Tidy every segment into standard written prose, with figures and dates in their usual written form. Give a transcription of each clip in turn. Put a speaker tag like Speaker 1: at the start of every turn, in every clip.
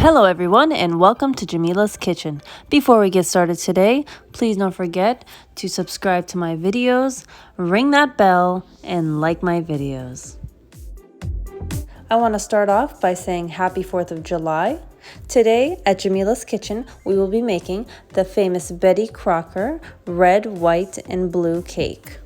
Speaker 1: Hello everyone and welcome to Jamila's Kitchen. Before we get started today, please don't forget to subscribe to my videos, ring that bell, and like my videos. I want to start off by saying happy 4th of July. Today at Jamila's Kitchen, we will be making the famous Betty Crocker red, white, and blue cake.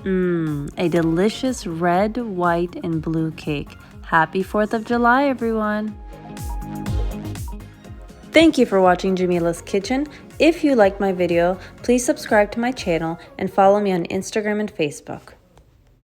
Speaker 1: A delicious red, white, and blue cake. Happy 4th of July, everyone! Thank you for watching Jamila's Kitchen. If you liked my video, please subscribe to my channel and follow me on Instagram and Facebook.